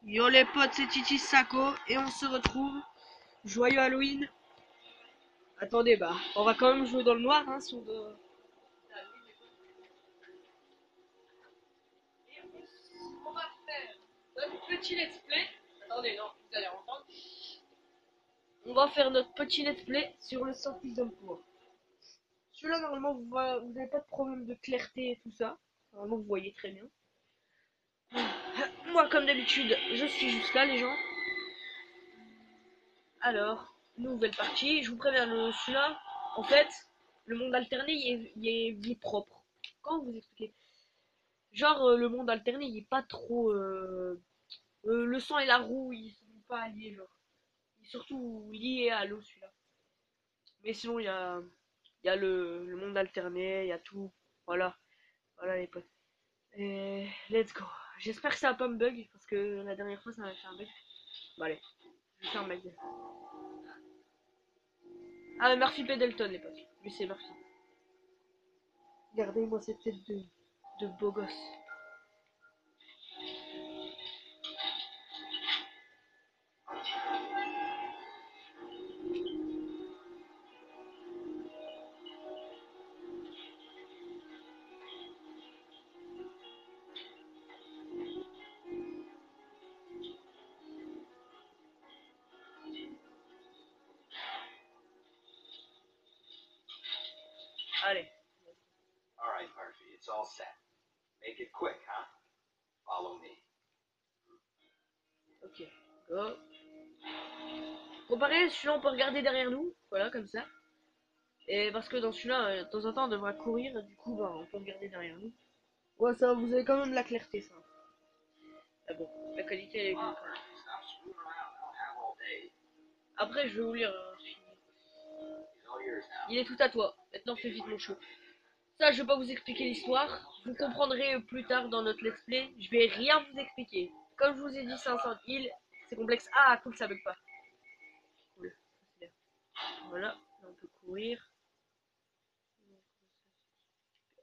Yo les potes, c'est Titi Sako et on se retrouve. Joyeux Halloween. Attendez, bah, on va quand même jouer dans le noir, hein, si on doit... Et on va faire notre petit let's play. Attendez, non, vous allez entendre. On va faire notre petit let's play sur le sortie d'emploi. Celui-là, normalement, vous n'avez pas de problème de clarté et tout ça. Normalement, vous voyez très bien. Moi, comme d'habitude, je suis juste là, les gens. Alors, nouvelle partie. Je vous préviens, celui-là, en fait, le monde alterné, il est propre. Comment vous expliquer? Genre, le monde alterné, il est pas trop... le sang et la roue, ils sont pas liés, genre. Il est surtout lié à l'eau, celui-là. Mais sinon, il y a le monde alterné, il y a tout. Voilà. Voilà, les potes. Et let's go. J'espère que ça va pas me bug, parce que la dernière fois, ça m'a fait un bug. Bon, allez. Je vais faire un bug. Ah, Murphy Pendleton, les potes. Lui, c'est Murphy. Regardez-moi cette tête de beau gosse. Allez. All right, Murphy, it's all set. Make it quick, huh? Follow me. Ok. Go. Comparé, celui-là, on peut regarder derrière nous. Voilà, comme ça. Et parce que dans celui-là, de temps en temps, on devra courir. Du coup, bah, on peut regarder derrière nous. Ouais, ça, vous avez quand même de la clarté, ça. Ah bon, la qualité, elle est Come on, bien. Murphy, stop screwing around. I don't have all day. Après, je vais vous lire. He's all yours now. Il est tout à toi. Maintenant, fais vite mon show. Ça, je vais pas vous expliquer l'histoire. Vous comprendrez plus tard dans notre let's play. Je vais rien vous expliquer. Comme je vous ai dit, 500 îles, c'est complexe. Ah, cool, ça bug pas. Cool. Voilà, là, on peut courir.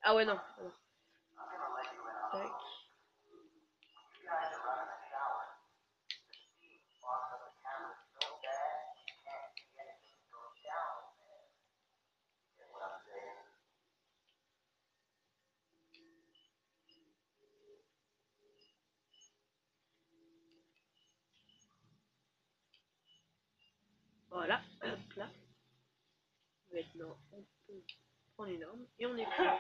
Ah ouais, non. Alors. Tac. Voilà, hop là. Maintenant, on peut prendre une arme et on est prêt.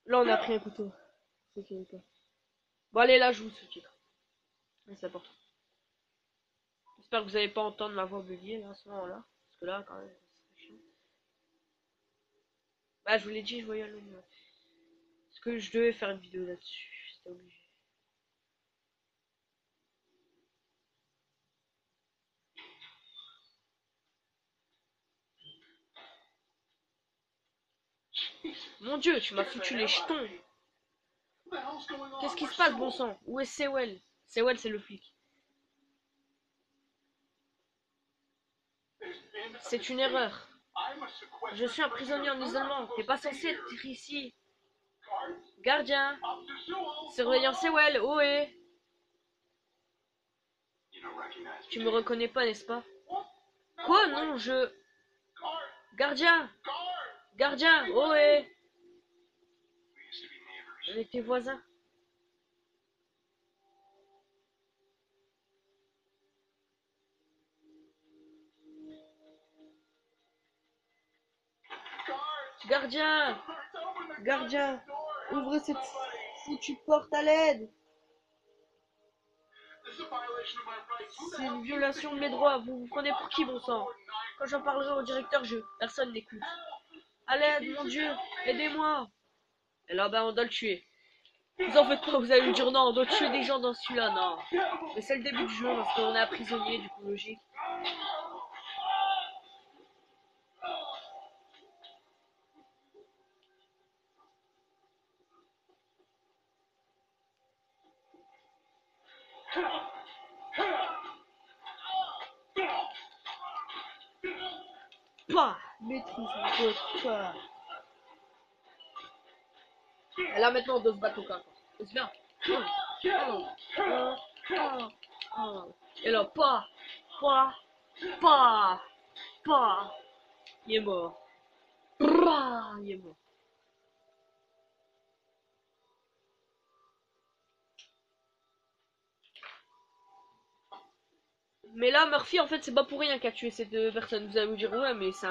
Là, on a pris un couteau. C'est qui pas. Bon, allez, là, je vous sous-titre. C'est important. J'espère que vous n'allez pas entendre ma voix bugger là, à ce moment-là. Parce que là, quand même, c'est chiant. Bah, je vous l'ai dit, je voyais le. Parce que je devais faire une vidéo là-dessus. C'était obligé. Mon dieu, tu m'as foutu les jetons. Qu'est-ce qui se passe, bon sang? Où est Sewell? Sewell, c'est le flic. C'est une erreur. Je suis un prisonnier en isolement. T'es pas censé être ici. Gardien. Surveillant Sewell, ohé. Tu me reconnais pas, n'est-ce pas? Quoi? Non, je... Gardien. Gardien, ohé. On était voisins. Gardien. Gardien. Ouvrez cette foutue porte à l'aide. C'est une violation de mes droits. Vous vous prenez pour qui, bon sang? Quand j'en parlerai au directeur, personne n'écoute. À l'aide, mon Dieu, aidez-moi. Et là, ben, on doit le tuer. Vous en faites pas, vous allez lui dire non, on doit tuer des gens dans celui-là, non. Mais c'est le début du jeu parce qu'on est un prisonnier, du coup, logique. Pas maîtrise votre corps. Et là, maintenant, on doit se battre au corps. C'est bien. Ah, ah. Et là, pas, pas. Il est mort. Il est mort. Mais là, Murphy, en fait, c'est pas pour rien qu'a tué ces deux personnes. Vous allez vous dire, ouais, mais c'est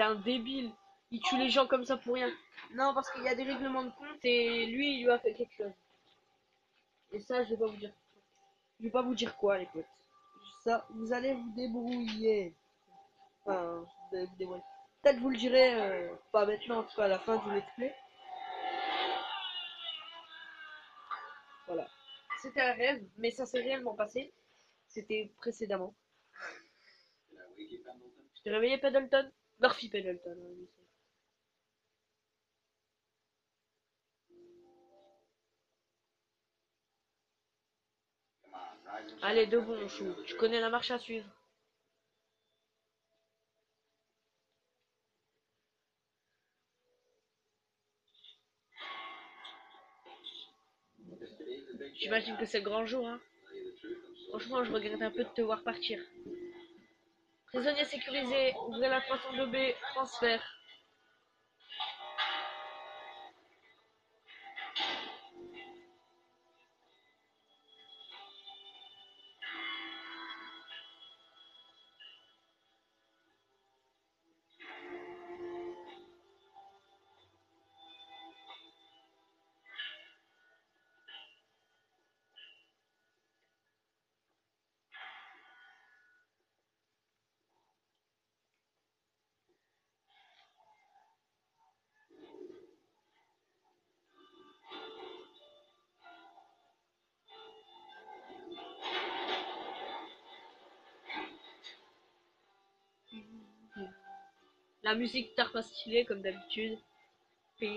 un débile. Il tue les gens comme ça pour rien. Non, parce qu'il y a des règlements de compte et lui, il lui a fait quelque chose. Et ça, je vais pas vous dire. Je vais pas vous dire quoi, les potes. Ça, vous allez vous débrouiller. Enfin, vous allez vous débrouiller. Peut-être vous le direz, pas maintenant, en tout cas à la fin du let's play. Voilà. C'était un rêve, mais ça s'est réellement passé. C'était précédemment. Je t'ai réveillé Pendleton. Murphy Pendleton. Hein, lui, allez, debout mon chou. Tu connais la marche à suivre. J'imagine que c'est le grand jour, hein. Franchement, je regrette un peu de te voir partir. Prisonnier sécurisé, ouvrez la 302B, transfert. La musique tard pas stylée comme d'habitude. Dans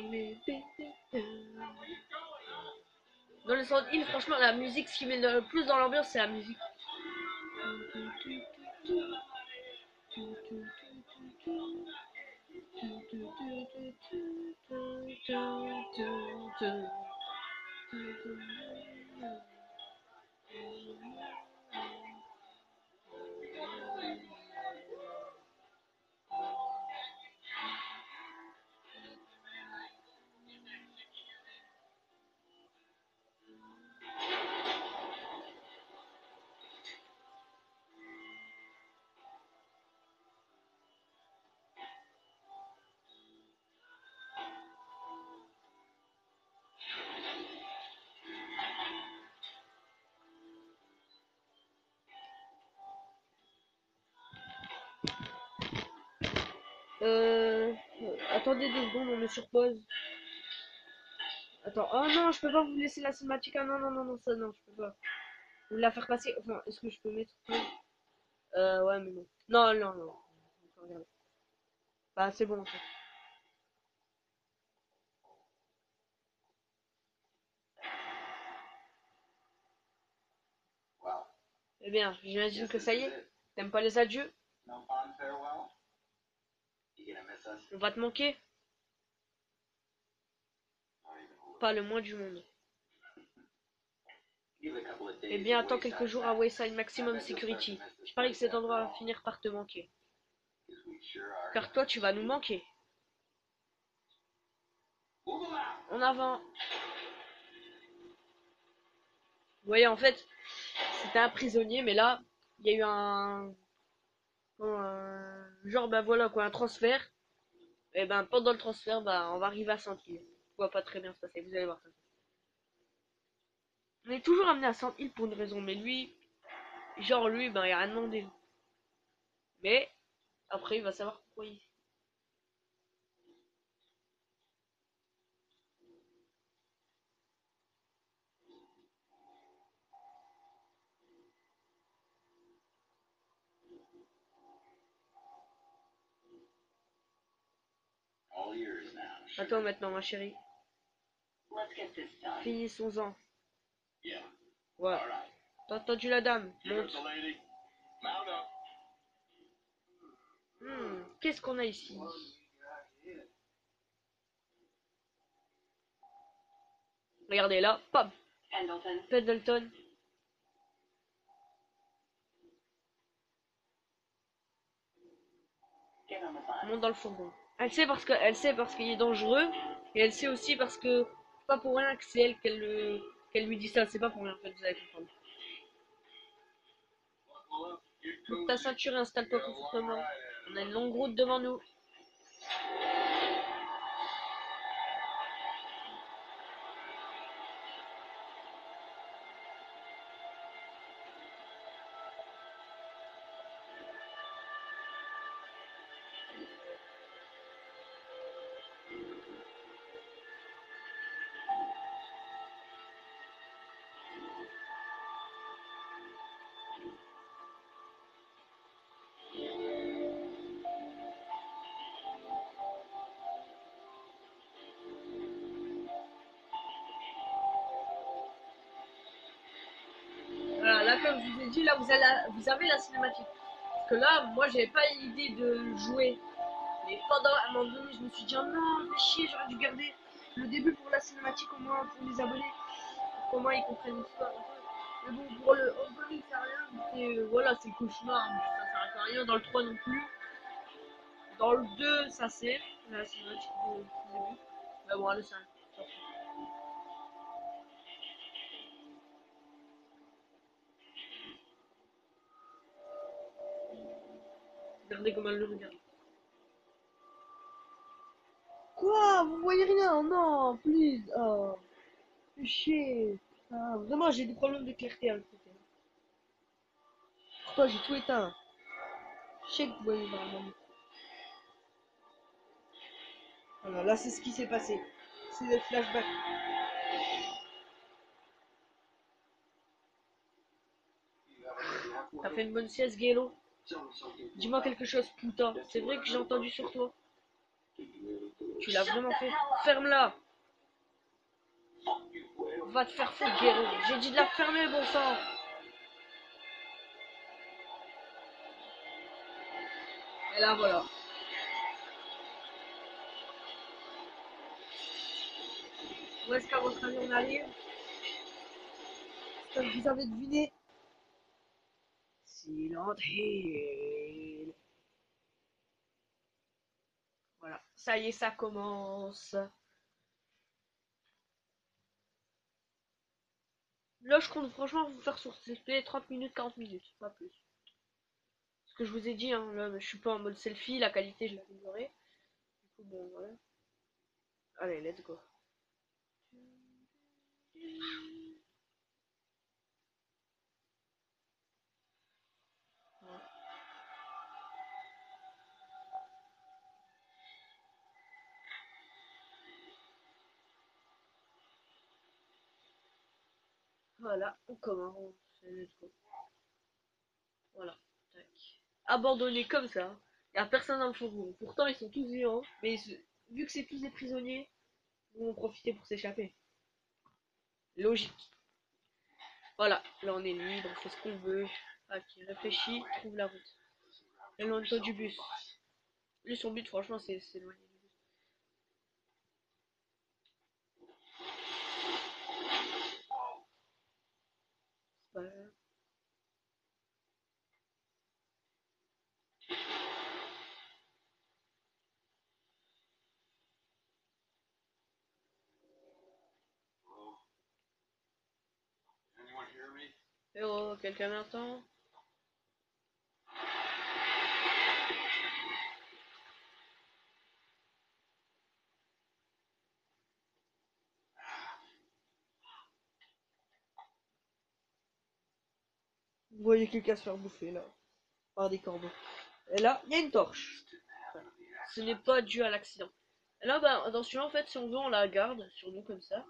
le Silent Hill, franchement, la musique, ce qui met le plus dans l'ambiance, c'est la musique. Attendez 2 secondes, on me surpose. Attends, oh non, je peux pas vous laisser la cinématique. Ah non, non, non, non, ça non, je peux pas. Vous la faire passer. Enfin, est-ce que je peux mettre. Ouais, mais non. Non, non, non. Regarde. Bah, c'est bon en fait. Eh bien, j'imagine que ça y est. T'aimes pas les adieux? On va te manquer? Pas le moins du monde. Eh bien, attends quelques jours à Wayside Maximum Security. Je parie que cet endroit va finir par te manquer. Car toi, tu vas nous manquer. En avant. Vous voyez, en fait, c'était un prisonnier, mais là, il y a eu genre, bah voilà quoi, un transfert. Et ben, pendant le transfert, bah, on va arriver à Saint-Île. Ça va pas très bien se passer, vous allez voir ça. On est toujours amené à Saint-Île pour une raison, mais lui, genre lui, ben, il a rien demandé. Mais, après, il va savoir pourquoi il. Attends maintenant, ma chérie. Finissons-en. Ouais. T'as entendu la dame? Monte. Qu'est-ce qu'on a ici? Regardez là, pop. Pendleton. monte dans le fourgon. Elle sait parce qu'il est dangereux, et elle sait aussi parce que c'est pas pour rien que c'est elle qu'elle lui dit ça, c'est pas pour rien en fait, vous allez comprendre. Donc ta ceinture et installe-toi confortablement. On a une longue route devant nous. Voilà, là comme je vous ai dit, là vous avez la cinématique. Parce que là, moi j'avais pas l'idée de jouer. Mais pendant un moment donné, je me suis dit, oh non, fais chier, j'aurais dû garder le début pour la cinématique au moins pour les abonnés. Pour moi, ils comprennent l'histoire un peu. Mais bon, pour le opening, c'est rien. Voilà, c'est le cauchemar. Ça sert à rien dans le 3 non plus. Dans le 2, ça sert. La cinématique du début. Mais bon, le 5. Regardez comment elle le regarde. Quoi? Vous voyez rien? Non, please. Oh, fais chier. Ah, vraiment, j'ai des problèmes de clarté à côté. Pourquoi j'ai tout éteint? Je sais que vous voyez vraiment. Voilà, là, c'est ce qui s'est passé. C'est le flashback. T'as fait une bonne sieste, Gélo? Dis-moi quelque chose, putain. C'est vrai que j'ai entendu sur toi. Tu l'as vraiment fait? Ferme-la! Va te faire foutre, Gélo. J'ai dit de la fermer, bon sang. Et là, voilà. Où est-ce qu'à votre avis on arrive? Comme vous avez deviné. Silent Hill. Voilà. Ça y est, ça commence. Là, je compte franchement vous faire sur CP 30 minutes, 40 minutes, pas plus. Ce que je vous ai dit, hein, là, je suis pas en mode selfie, la qualité, je l'ai améliorée. Du coup, bon, voilà. Allez, let's go. Voilà, on commence. Let's go. Voilà. Tac. Abandonné comme ça. Il n'y a personne dans le fourgon. Pourtant, ils sont tous vivants. Mais vu que c'est tous des prisonniers, ils vont en profiter pour s'échapper. Logique. Voilà. Là, on est libre, on fait ce qu'on veut. Ok, réfléchis, trouve la route. Éloigne-toi du bus. Lui, son but, franchement, c'est éloigner du bus. C'est pas grave. Eh oh, quelqu'un m'entend? Vous voyez quelqu'un se faire bouffer là, par des corbeaux. Et là, il y a une torche. Voilà. Ce n'est pas dû à l'accident. Et là, bah, dans celui-là, en fait, si on veut, on la garde sur nous comme ça,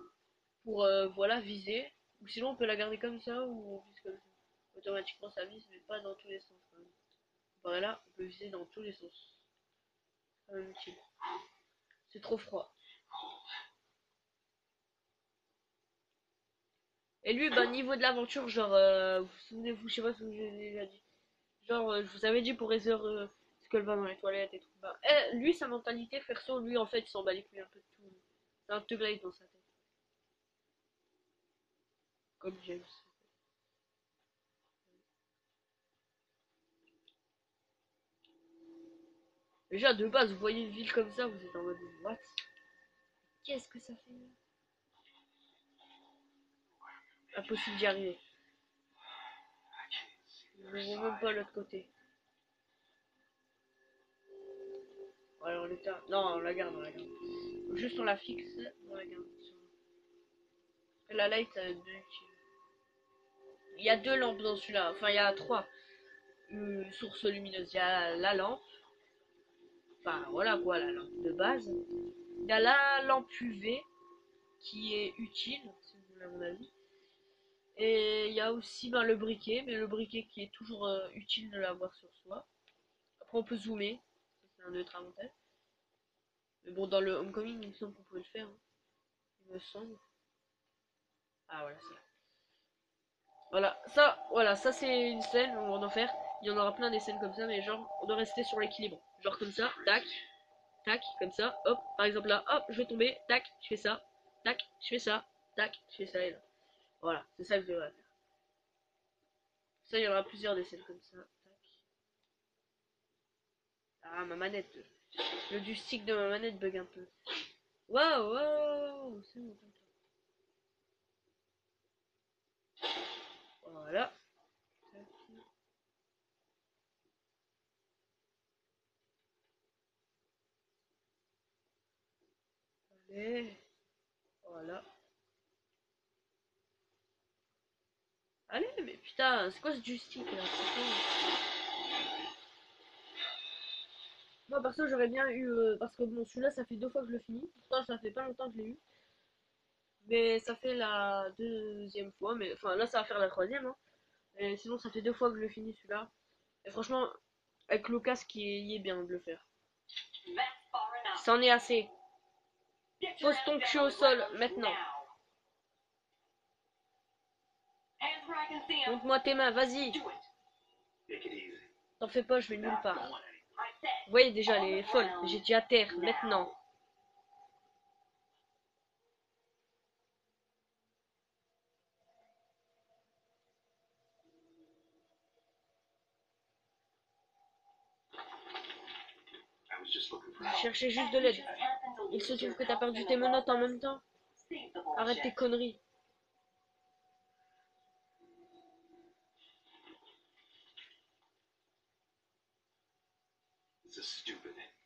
pour voilà, viser. Ou sinon, on peut la garder comme ça, ou on vise comme ça. Automatiquement, ça vise, mais pas dans tous les sens. Quand même. Comparé là, on peut viser dans tous les sens. C'est quand même utile. C'est trop froid. Et lui, bah, niveau de l'aventure, genre, vous souvenez-vous, je sais pas si vous l'avez déjà dit. Genre, je vous avais dit pour Heather, ce qu'elle va dans les toilettes et tout. Bah, lui, sa mentalité, perso, lui, en fait, il s'en bat les couilles un peu de tout. C'est un teublaï dans sa tête. Comme James. Déjà, de base, vous voyez une ville comme ça, vous êtes en mode what? Qu'est-ce que ça fait là? Impossible d'y arriver. Je ne vois même pas l'autre côté. Alors on est à... Non, on la garde, on la garde. Juste on la fixe, on la garde. La light a deux utiles. Il y a deux lampes dans celui-là, enfin il y a trois sources lumineuses. Il y a la lampe, enfin voilà quoi, la lampe de base. Il y a la lampe UV qui est utile, si vous voulez à mon avis. Et il y a aussi ben, le briquet, mais le briquet qui est toujours utile de l'avoir sur soi. Après on peut zoomer, c'est un autre avantage. Mais bon, dans le Homecoming, il me semble qu'on pouvait le faire. Hein. Il me semble. Ah voilà, c'est là. Voilà, ça c'est une scène où on va en faire. Il y en aura plein des scènes comme ça, mais genre, on doit rester sur l'équilibre. Genre comme ça, tac, tac, comme ça, hop. Par exemple là, hop, je vais tomber, tac, je fais ça, tac, je fais ça, tac, je fais ça et là. Voilà, c'est ça que je devrais faire. Ça, il y en aura plusieurs des scènes comme ça. Tac. Ah, ma manette. Le du stick de ma manette bug un peu. Waouh, waouh, c'est bon. Voilà. Allez. Voilà. Allez, mais putain, c'est quoi ce joystick là? Moi perso j'aurais bien eu parce que bon celui-là ça fait deux fois que je le finis. Pourtant ça fait pas longtemps que je l'ai eu. Mais ça fait la deuxième fois. Mais enfin là ça va faire la troisième hein. Et sinon ça fait deux fois que je le finis celui-là. Et franchement avec le casque il est bien de le faire. C'en est assez. Pose ton cul au sol maintenant. Montre-moi tes mains, vas-y. T'en fais pas, je vais nulle part. Vous voyez déjà, elle est folle. J'ai dit à terre, maintenant. Je cherchais juste de l'aide. Il se trouve que t'as perdu tes menottes en même temps. Arrête tes conneries.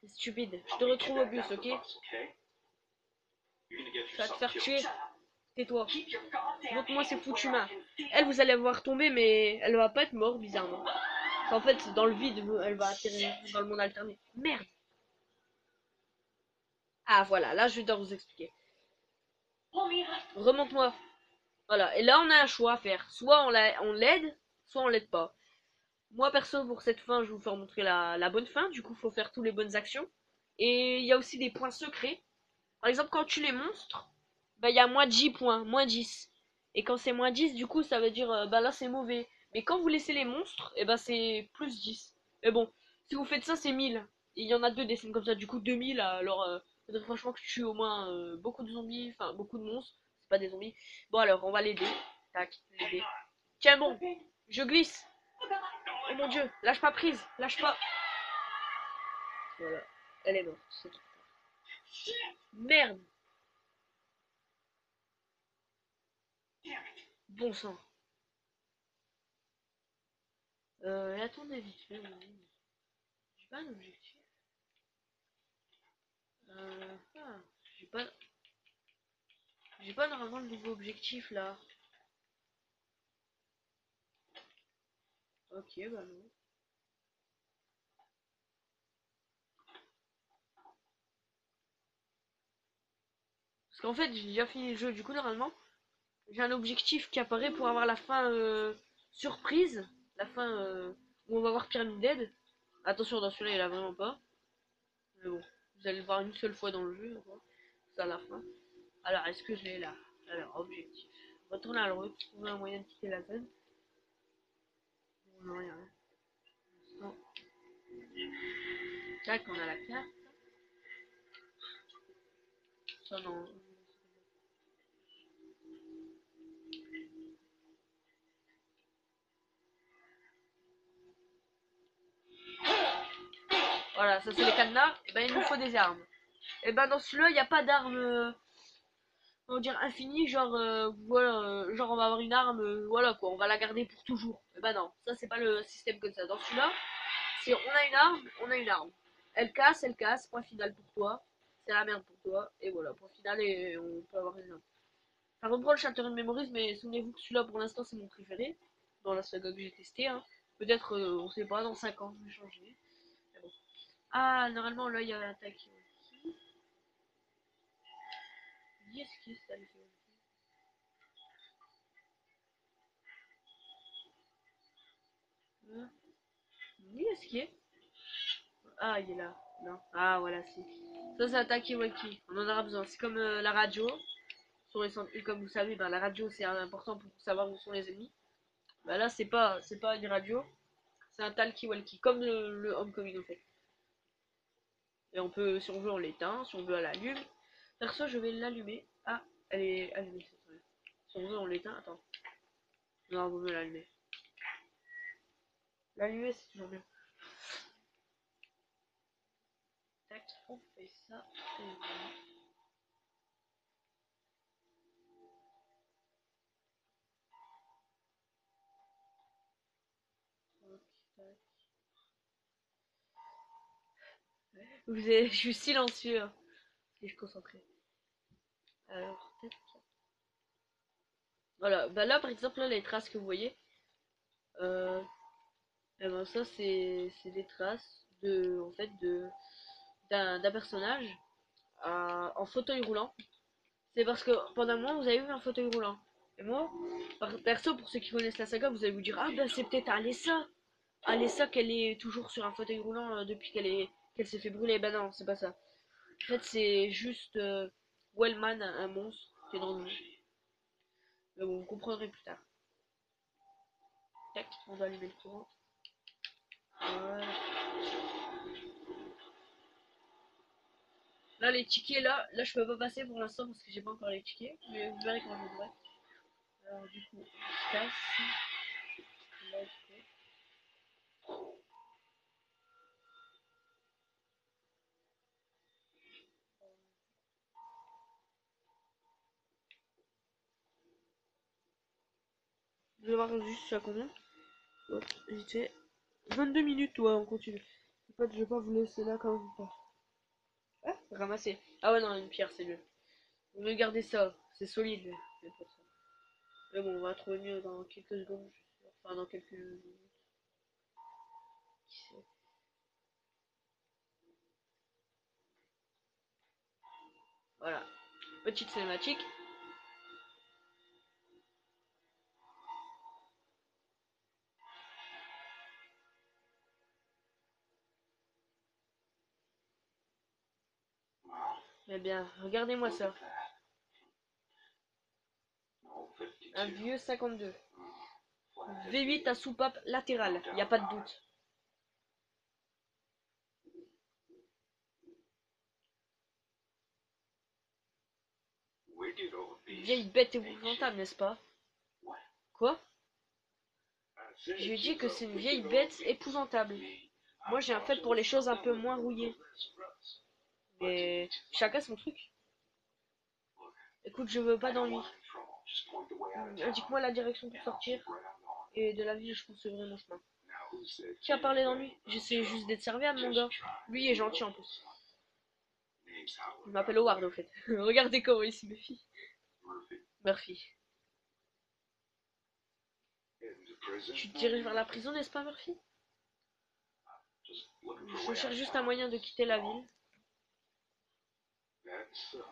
C'est stupide. Je te retrouve au bus, ok? Tu vas te faire tuer. Tais-toi. Montre-moi ces foutues mains. Elle, vous allez voir tomber, mais elle va pas être morte, bizarrement. En fait, dans le vide, elle va atterrir dans le monde alterné. Merde. Ah, voilà, là, je vais devoir vous expliquer. Remonte-moi. Voilà, et là, on a un choix à faire. Soit on l'aide, soit on l'aide pas. Moi, perso, pour cette fin, je vais vous faire montrer la bonne fin. Du coup, il faut faire toutes les bonnes actions. Et il y a aussi des points secrets. Par exemple, quand tu les monstres, bah, il y a moins 10 points, moins 10. Et quand c'est moins 10 du coup, ça veut dire, bah là, c'est mauvais. Mais quand vous laissez les monstres, et bah, c'est plus 10. Mais bon, si vous faites ça, c'est 1000. Et il y en a deux des scènes comme ça, du coup, 2000. Alors, faudrait franchement que je tue au moins beaucoup de zombies, enfin, beaucoup de monstres. C'est pas des zombies. Bon, alors, on va l'aider. Tac, l'aider. Tiens, bon, je glisse. Oh mon dieu, lâche pas prise, lâche pas. Voilà, elle est morte. Merde. Bon sang. Et à ton avis, j'ai pas un objectif. Ah, j'ai pas, j'ai pas normalement le nouveau objectif là. Ok, bah non. Parce qu'en fait, j'ai déjà fini le jeu, du coup, normalement, j'ai un objectif qui apparaît pour avoir la fin surprise. La fin où on va voir Pyramid Dead. Attention, dans celui-là, il a vraiment pas. Mais bon, vous allez le voir une seule fois dans le jeu. C'est à la fin. Alors, est-ce que je l'ai là? Alors, objectif. Retourner à la route, trouver un moyen de quitter la zone. Non, rien. Non. Tac, on a la carte. Ça, non. Voilà, ça c'est les cadenas. Et ben il nous faut des armes. Et ben dans celui-là, il n'y a pas d'armes, on va dire infinies, genre voilà, genre on va avoir une arme, voilà quoi, on va la garder pour toujours. Et ben non, ça c'est pas le système comme ça. Dans celui-là, c'est on a une arme, on a une arme. Elle casse, point final pour toi. C'est la merde pour toi. Et voilà, point final et on peut avoir une arme. Ça reprend le Shattered Memories, mais souvenez-vous que celui-là pour l'instant c'est mon préféré. Dans la saga que j'ai testé. Hein. Peut-être, on sait pas, dans 5 ans je vais changer. Mais bon. Ah, normalement là il y a l'attaque. Yes, qui ça les fait. Yes, qui est. Ah, il est là. Non. Ah, voilà, si. Ça, c'est attaque Iwaki. On en aura besoin. C'est comme la radio. Sur les centres- comme vous savez, ben, la radio, c'est important pour savoir où sont les ennemis. Bah, là, c'est pas une radio. C'est un talkie-walkie. Comme le Homecoming, en fait. Et on peut, si on veut, on l'éteint. Si on veut, on l'allume. Perso, je vais l'allumer. Ah, elle est allumée. Si on veut, on l'éteint. Attends. Non, on vaut mieux l'allumer. L'allumer, c'est toujours bien. Tac, on fait ça. Et voilà. Je suis silencieux. Hein. Et je suis concentré. Alors, peut-être. Voilà, bah là par exemple, là, les traces que vous voyez, euh, eh ben, ça c'est des traces de, en fait, d'un personnage en fauteuil roulant. C'est parce que pendant un moment vous avez vu un fauteuil roulant. Et moi, perso, pour ceux qui connaissent la saga, vous allez vous dire ah ben c'est peut-être Alessa. Alessa qu'elle est toujours sur un fauteuil roulant depuis qu'elle s'est fait brûler. Ben non, c'est pas ça. En fait, c'est juste Wellman, un monstre qui est dans le jeu. Mais bon, vous comprendrez plus tard. Tac, on va allumer le courant. Voilà. Là, les tickets, là, je peux pas passer pour l'instant parce que j'ai pas encore les tickets. Mais vous verrez quand je voudrais. Alors, du coup, je casse. Là, je fais. Je vais voir juste à combien. Hop, vite fait. 22 minutes, ouais, on continue. En fait, je vais pas vous laisser là quand même pas. Ah, ramasser. Ah ouais, non, une pierre, c'est mieux. On veut garder ça. C'est solide, mais pour ça. Mais bon, on va trouver mieux dans quelques secondes. Enfin, dans quelques minutes. Qui sait. Voilà. Petite cinématique. Eh bien, regardez-moi ça. Un vieux 52. V8 à soupape latérale, y a pas de doute. Vieille bête épouvantable, n'est-ce pas? Quoi? Je lui dis que c'est une vieille bête épouvantable. Moi j'ai un fait pour les choses un peu moins rouillées. Mais chacun son truc. Écoute, je veux pas d'ennui. Indique-moi la direction pour sortir. Et de la ville, je poursuivrai mon chemin. Qui a parlé d'ennui? J'essaie juste d'être serviable, mon gars. Lui est gentil en plus. Il m'appelle Howard au fait. Regardez comment il se méfie. Murphy. Tu te diriges vers la prison, n'est-ce pas, Murphy? Je cherche juste un moyen de quitter la ville.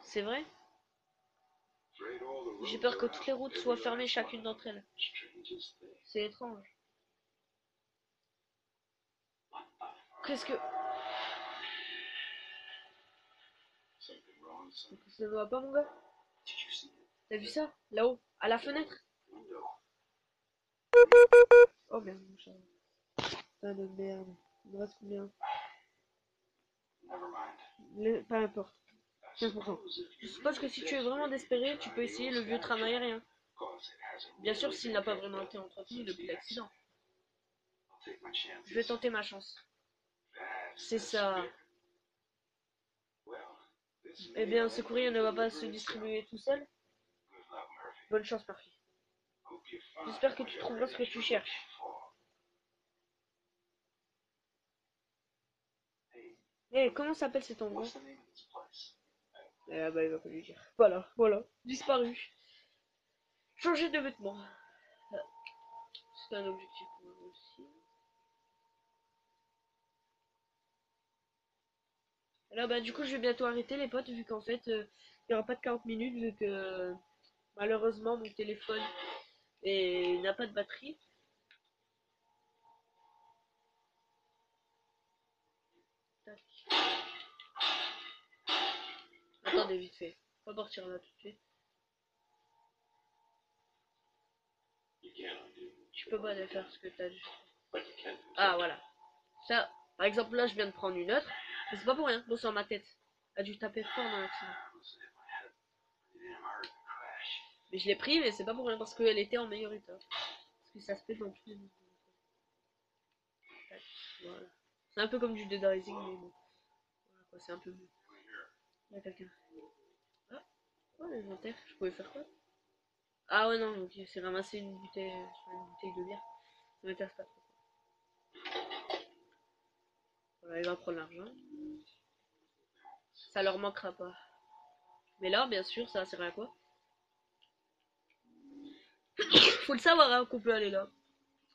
C'est vrai? J'ai peur que toutes les routes soient fermées, chacune d'entre elles. C'est étrange. Qu'est-ce que... Ça ne va pas, mon gars? T'as vu ça? Là-haut, à la fenêtre? Oh merde, mon chat. Putain de merde. Il me reste combien? Pas importe. 15%. Je suppose que si tu es vraiment désespéré, tu peux essayer le vieux tram aérien. Bien sûr, s'il n'a pas vraiment été entretenu depuis l'accident. Je vais tenter ma chance. C'est ça. Well, this Eh may bien, ce courrier ne va pas se deliver distribuer tout seul. Good luck, Murphy. Bonne chance, Murphy. Hope you find J'espère que tu whatever trouveras it ce que is tu you're cherches. looking for. Hey, Eh, comment s'appelle cet endroit? what's the name of this place? Eh bah, il va pas lui dire. Voilà, voilà. Disparu. Changer de vêtements. C'est un objectif pour moi aussi. Là, bah, du coup, je vais bientôt arrêter, les potes, vu qu'en fait, il n'y aura pas de 40 minutes, vu que malheureusement, mon téléphone n'a pas de batterie. Tac. Attendez, vite fait. On va partir là tout de suite. You can't undo, Tu peux pas faire ce que t'as dit. but you can do Ah, voilà. Ça, par exemple, là, je viens de prendre une autre. Mais c'est pas pour rien. Bon, sur ma tête. A dû taper fort dans l'accident. something. If I had it in hard to crash. Mais je l'ai pris, mais c'est pas pour rien. Parce qu'elle était en meilleur état. Parce que ça se fait dans tous les niveaux. Tac, voilà. C'est un peu comme du Dead Rising, mais bon. Voilà quoi, c'est un peu mieux. Il y a quelqu'un. Ah, oh, l'inventaire. Je pouvais faire quoi? Ah ouais, non, ok. C'est ramasser une bouteille, de bière. Ça m'intéresse pas trop. Voilà, il va prendre l'argent. Ça leur manquera pas. Mais là, bien sûr, ça sert à quoi? Faut le savoir hein, qu'on peut aller là.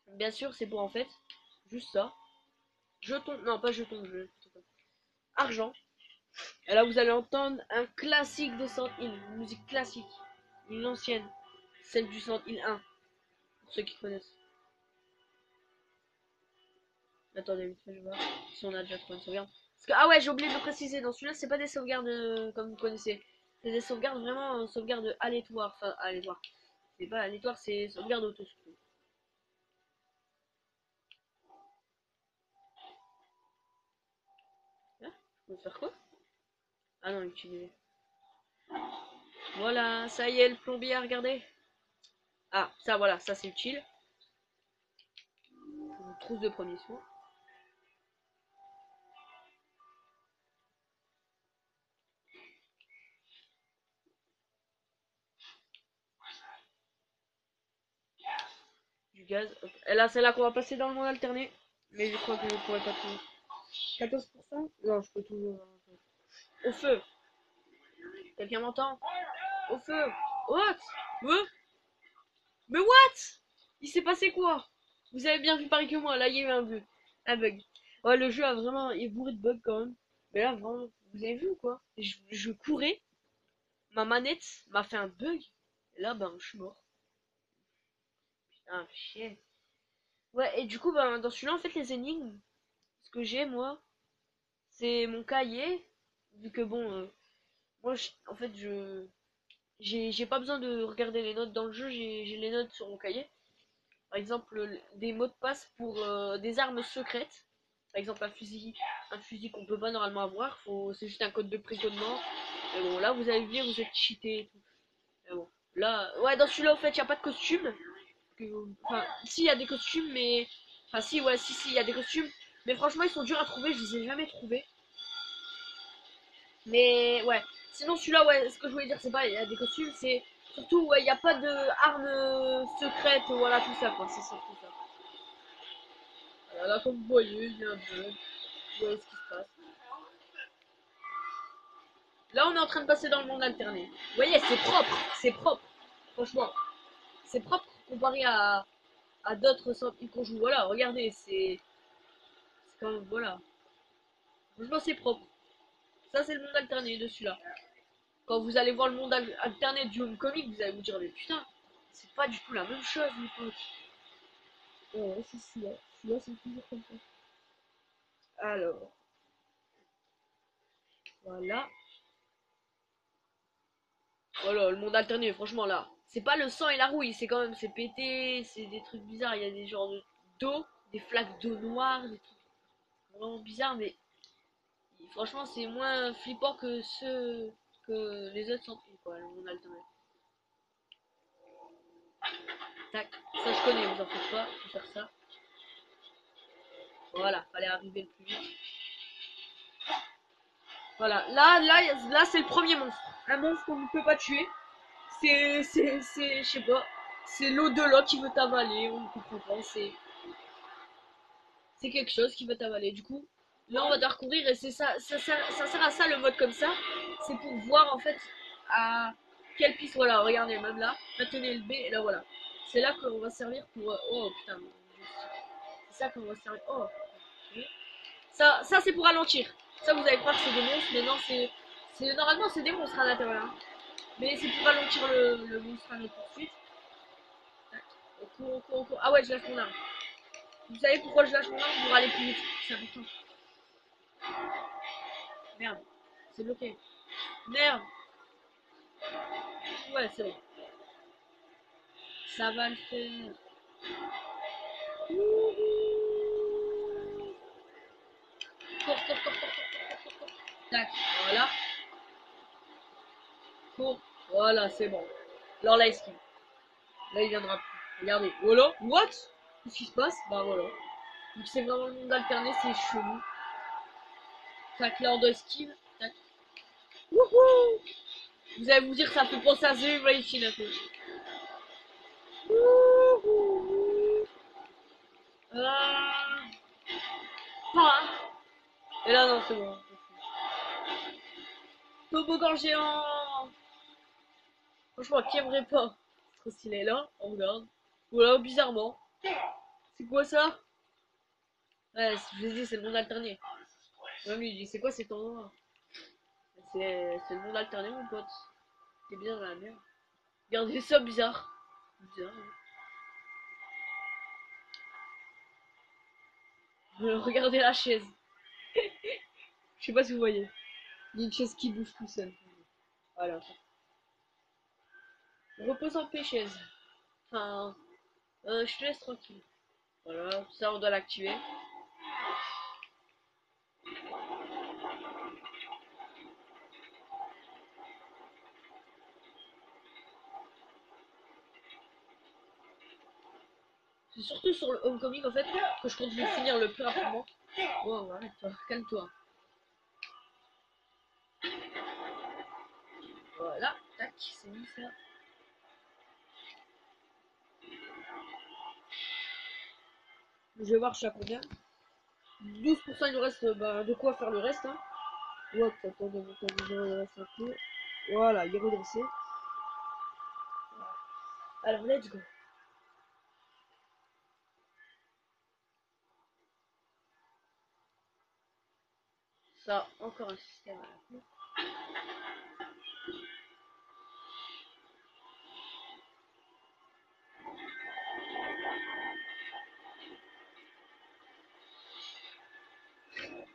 Bien sûr, c'est pour en fait juste ça. Jeton, non pas jeton, argent. Et là, vous allez entendre un classique de Silent Hill, une musique classique, une ancienne, celle du Silent Hill 1, pour ceux qui connaissent. Attendez, vite fait, je vais voir si on a déjà trouvé une sauvegarde. Parce que, ah ouais, j'ai oublié de le préciser, dans celui-là, c'est pas des sauvegardes comme vous connaissez. C'est des sauvegardes vraiment, sauvegardes aléatoires. Enfin, aléatoires. C'est pas aléatoire, c'est sauvegarde auto. Là, je peux faire quoi? Ah non, utiliser. Voilà, ça y est, le plombier, regardez. Ah, ça voilà, ça c'est utile. Pour une trousse de premiers soins. Du gaz. Hop. Et là, c'est là qu'on va passer dans le monde alterné. Mais je crois que je pourrais pas tout. 14%. Non, je peux toujours. Au feu. Quelqu'un m'entend? Au feu. What? Hein? Mais what? Il s'est passé quoi? Vous avez bien vu pareil que moi. Là, il y a eu un bug. Un bug. Ouais, le jeu a vraiment. Il est bourré de bugs quand même. Mais là, vraiment. Vous avez vu ou quoi? Je courais. Ma manette m'a fait un bug. Et là, ben, je suis mort. Putain, chier. Ouais, et du coup, ben, dans celui-là, en fait, les énigmes, ce que j'ai, moi, c'est mon cahier. Vu que, bon, moi, en fait, j'ai pas besoin de regarder les notes dans le jeu, j'ai les notes sur mon cahier. Par exemple, des mots de passe pour des armes secrètes. Par exemple, un fusil qu'on peut pas normalement avoir. C'est juste un code de précodement. Mais bon, là, vous allez venir, vous êtes cheaté et tout. Mais bon, là, ouais, dans celui-là, en fait, il y a pas de costume. Enfin, si, il y a des costumes, mais. Enfin, si, ouais, si, il y a des costumes. Mais franchement, ils sont durs à trouver, je les ai jamais trouvés. Mais ouais. Sinon, celui-là, ouais, ce que je voulais dire, c'est pas, il y a des costumes, c'est surtout, ouais, il n'y a pas de armes secrètes, voilà, tout ça, quoi. C'est surtout ça. Voilà, là, comme vous voyez, il y a un bug. Vous voyez ce qui se passe. Là, on est en train de passer dans le monde alterné. Vous voyez, c'est propre, c'est propre. Franchement, c'est propre comparé à d'autres sorties qu'on joue. Voilà, regardez, c'est quand même, voilà. Franchement, c'est propre. Ça, c'est le monde alterné de celui-là. Quand vous allez voir le monde alterné du homecoming, vous allez vous dire, mais putain, c'est pas du tout la même chose, mes potes. Ouais, c'est celui-là. Celui-là, c'est toujours comme ça. Alors, voilà. Voilà, le monde alterné, franchement, là. C'est pas le sang et la rouille, c'est quand même, c'est pété, c'est des trucs bizarres. Il y a des genres d'eau, des flaques d'eau noire, des trucs vraiment bizarres, mais franchement, c'est moins flippant que les autres sont, quoi, le monde alterné. Tac, ça je connais, vous en faites pas, faut faire ça. Voilà, fallait arriver le plus vite. Voilà, là c'est le premier monstre. Un monstre qu'on ne peut pas tuer. Je sais pas. C'est l'au-delà qui veut t'avaler, on ne comprend pas. C'est quelque chose qui veut t'avaler. Du coup, là on va devoir courir et c'est ça sert à ça le mode comme ça. C'est pour voir en fait à quelle piste, voilà, regardez, même là, maintenez le B et là voilà. C'est là qu'on va servir pour. Oh putain, c'est ça qu'on va servir. Oh, ok. Ça c'est pour ralentir. Ça vous allez croire que c'est des monstres, mais non, normalement c'est des monstres à l'intérieur. Hein. Mais c'est pour ralentir le monstre à notre poursuite. Tac. On court. Ah ouais, je lâche mon arme. Vous savez pourquoi je lâche mon arme? Pour aller plus vite. C'est important. Merde. C'est bloqué. Merde. Ouais, c'est bon. Ça va le faire. Cours. Tac. Voilà. Cours. Voilà, c'est bon. Alors là, esquive. Là, il viendra plus. Regardez. Voilà. What? Qu'est-ce qui se passe? Bah voilà. Donc c'est vraiment le monde alterné, c'est chelou. Tac, là, on doit esquive. Tac. Wouhou! Vous allez vous dire que ça fait penser à The Racing un peu. Wouhou! Ah. Et là, non, c'est bon. Toboggan géant! Franchement, qui aimerait pas? C'est trop stylé. Là, on regarde. Voilà, bizarrement. C'est quoi ça? Ouais, je vous ai dit, c'est le monde alterné. Même lui, il dit, c'est quoi cet endroit? C'est le monde alterné, mon pote. T'es bien dans la merde. Regardez ça, bizarre. Bizarre, hein. Regardez la chaise. Je sais pas si vous voyez. Il y a une chaise qui bouge tout seul. Voilà. Repose en paix, chaise. Enfin, je te laisse tranquille. Voilà, ça on doit l'activer. C'est surtout sur le homecoming en fait que je compte le finir le plus rapidement. Oh, arrête-toi, calme-toi. Voilà, tac, c'est mis ça. Je vais voir je suis à combien. 12% il nous reste de quoi faire le reste. Hein. Hop, attendez, il reste un peu. Voilà, il est redressé. Alors, let's go. Ça, encore un système à la con.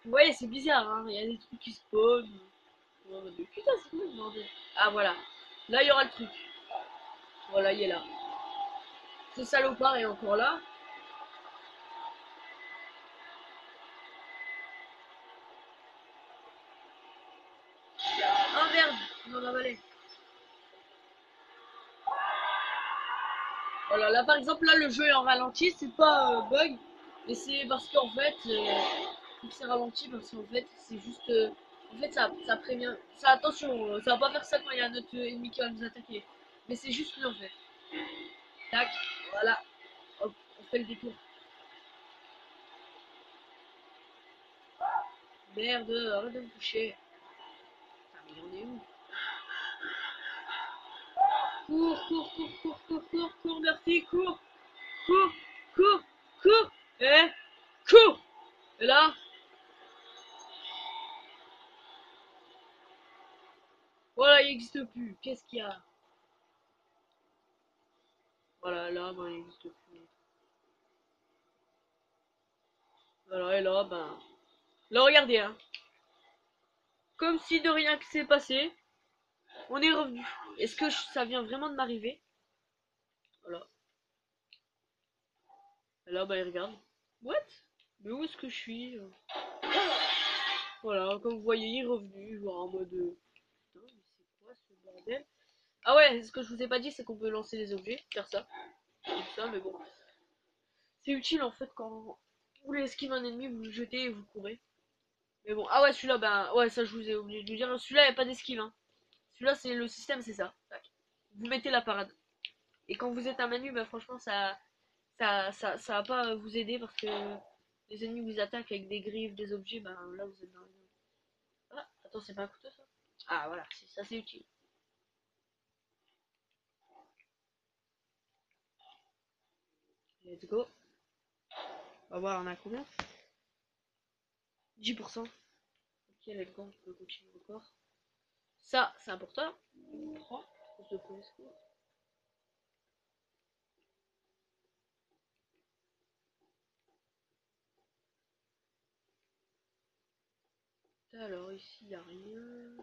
Vous voyez, c'est bizarre, hein. Il y a des trucs qui spawnent. Oh, mais putain, c'est quoi le bordel? Ah, voilà. Là, il y aura le truc. Voilà, il est là. Ce salopard est encore là. Ah merde, on en a avalé. Voilà, là par exemple, là le jeu est en ralenti, c'est pas bug, mais c'est parce qu'en fait, c'est ralenti parce qu'en fait, c'est juste, en fait, ça prévient, ça attention, ça va pas faire ça quand il y a notre ennemi qui va nous attaquer, mais c'est juste lui en fait. Tac, voilà, hop, on fait le détour. Merde, arrête de me toucher. Ah, mais il en est où? Cours, merci, cours, cours, cours! Et là, voilà, il n'existe plus. Qu'est-ce qu'il y a? Voilà, là, ben, il n'existe plus. Voilà, et là, ben. Là, regardez, hein. Comme si de rien que s'est passé, on est revenu. Est-ce que ça vient vraiment de m'arriver? Voilà. Et là, ben, il regarde. What? Mais où est-ce que je suis? Voilà, comme vous voyez, il est revenu, genre en mode. Putain, mais c'est quoi ce bordel? Ah ouais, ce que je vous ai pas dit, c'est qu'on peut lancer des objets, faire ça. Comme ça, mais bon. C'est utile en fait quand Vous voulez esquiver un ennemi, vous le jetez et vous courez. Mais bon, ah ouais, celui-là, ben ouais, ça je vous ai oublié de vous dire. Celui-là, il n'y a pas d'esquive. Hein. Celui-là, c'est le système, c'est ça. Tac. Vous mettez la parade. Et quand vous êtes à manu, bah franchement, ça va pas vous aider parce que les ennemis vous attaquent avec des griffes, des objets, bah là vous êtes dans les... Ah, attends, c'est pas un couteau ça? Ah voilà, ça c'est utile. Let's go. On va voir, on a combien? 10%. Ok, let's go, on peut continuer encore. Ça, c'est important. 3. De premier secours. Alors ici, il n'y a rien.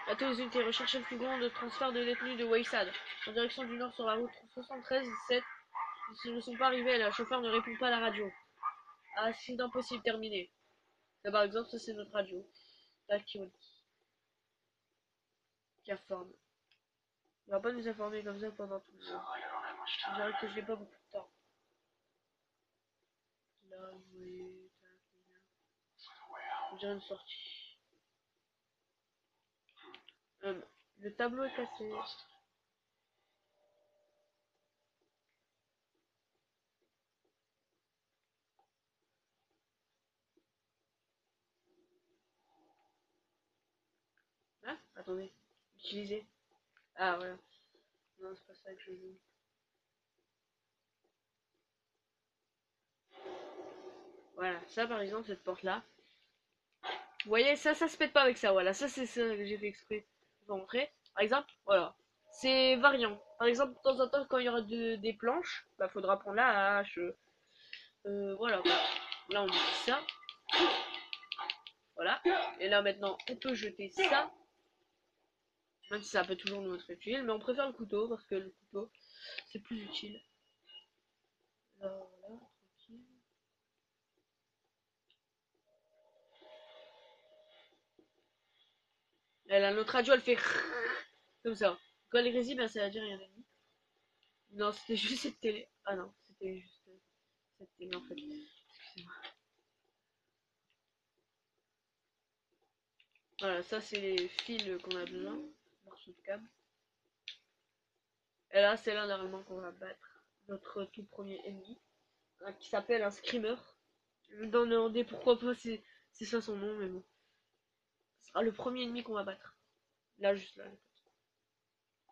À tous les unités, recherchez le plus grand de transfert de détenus de Wayside, en direction du nord sur la route 73-17. S'ils ne sont pas arrivés, le chauffeur ne répond pas à la radio. Ah, c'est impossible, terminé. Là, par exemple, ça c'est notre radio. Tac, qui informe. Il va pas nous informer comme ça pendant tout le temps. Je dirais que je n'ai pas beaucoup de temps. Là, oui, on dirait une sortie. Le tableau est cassé. Hein? Attendez. Utiliser. Ah, voilà. Non, c'est pas ça que je veux. Voilà, ça par exemple, cette porte-là. Vous voyez, ça se pète pas avec ça, voilà. Ça, c'est ça que j'ai fait exprès de vous montrer. Par exemple, voilà. C'est variant. Par exemple, de temps en temps, quand il y aura des planches, bah, faudra prendre la hache. Voilà, quoi. Là, on utilise ça. Voilà. Et là, maintenant, on peut jeter ça. Même si ça peut toujours nous être utile. Mais on préfère le couteau, parce que le couteau, c'est plus utile. Là, voilà, tranquille. Et là, notre radio, elle fait comme ça. Quand elle est résine, ben, ça veut dire rien d'ennemi. Non, c'était juste cette télé. Ah non, c'était juste cette télé, en fait. Excusez-moi. Voilà, ça, c'est les fils qu'on a besoin. Morceau de câble. Et là, c'est là, normalement, qu'on va battre notre tout premier ennemi. Qui s'appelle un screamer. Je me demandais pourquoi pas, c'est ça son nom, mais bon. Ce sera le premier ennemi qu'on va battre. Là, juste là.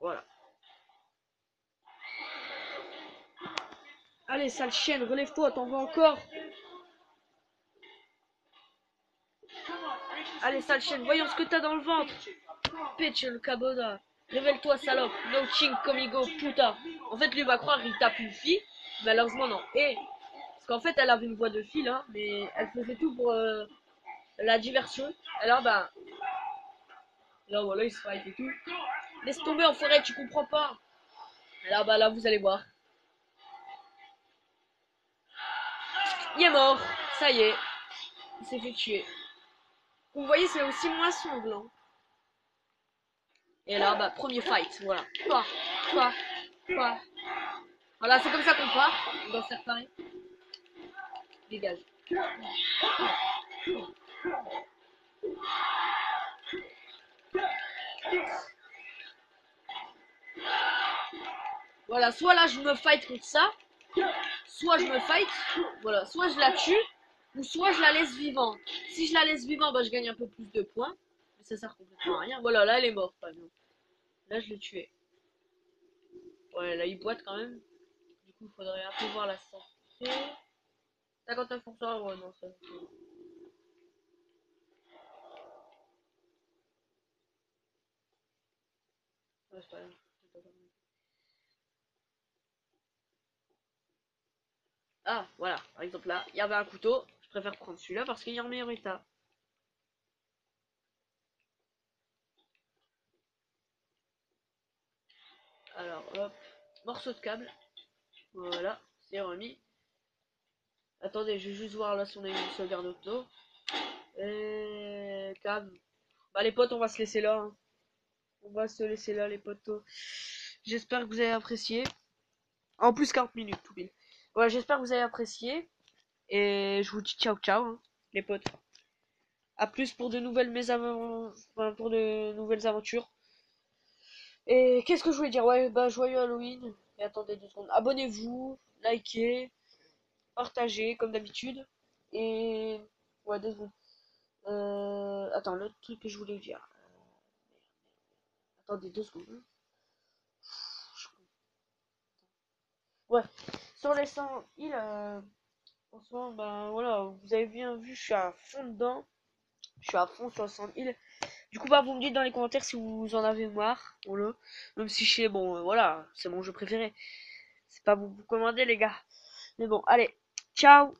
Voilà. Allez, sale chienne, relève-toi, t'en veux encore. Allez, sale chienne, voyons ce que t'as dans le ventre. Pitch le caboda. Révèle-toi, salope. No ching comigo, puta. En fait, lui va croire qu'il tape une fille. Malheureusement, non. Et, parce qu'en fait, elle avait une voix de fille, là. Mais elle faisait tout pour la diversion. Alors, bah. Là, voilà, il se fight et tout. Laisse tomber, en forêt, tu comprends pas. Alors, bah, là, vous allez voir. Il est mort. Ça y est. Il s'est fait tuer. Vous voyez, c'est aussi moins sanglant. Et là, bah, premier fight, voilà. Quoi. Voilà, c'est comme ça qu'on part. On doit faire pareil. Dégage. Voilà, soit là, je me fight contre ça. Soit je me fight. Voilà, soit je la tue. Ou soit je la laisse vivante. Si je la laisse vivante, bah, je gagne un peu plus de points. Mais ça sert complètement à rien. Voilà, là, elle est morte, par exemple. Là, je l'ai tuée. Ouais, là, il boite quand même. Du coup, il faudrait un peu voir la santé. 59%, ouais, non, ça. Ouais, c'est pas grave. Ah, voilà. Par exemple, là, il y avait un couteau. Je préfère prendre celui-là parce qu'il est en meilleur état. Alors, hop. Morceau de câble. Voilà. C'est remis. Attendez, je vais juste voir là si on a une sauvegarde auto. Câble. Bah, les potes, on va se laisser là. Hein. On va se laisser là, les potos. J'espère que vous avez apprécié. En plus 40 minutes tout pile. Ouais, j'espère que vous avez apprécié. Et je vous dis ciao ciao, hein, les potes. À plus pour de nouvelles enfin, pour de nouvelles aventures. Et qu'est-ce que je voulais dire? Ouais, bah joyeux Halloween. Et attendez 2 secondes. Abonnez-vous, likez, partagez comme d'habitude. Et ouais, 2 secondes. Attends, l'autre truc que je voulais dire. Attendez 2 secondes. Ouais, sur les 100 îles, en ce moment, ben voilà, vous avez bien vu, je suis à fond dedans. Je suis à fond sur le 100 îles. Du coup, bah, vous me dites dans les commentaires si vous en avez marre. Voilà. Même si je sais, bon, voilà, c'est mon jeu préféré. C'est pas vous commander, les gars. Mais bon, allez, ciao!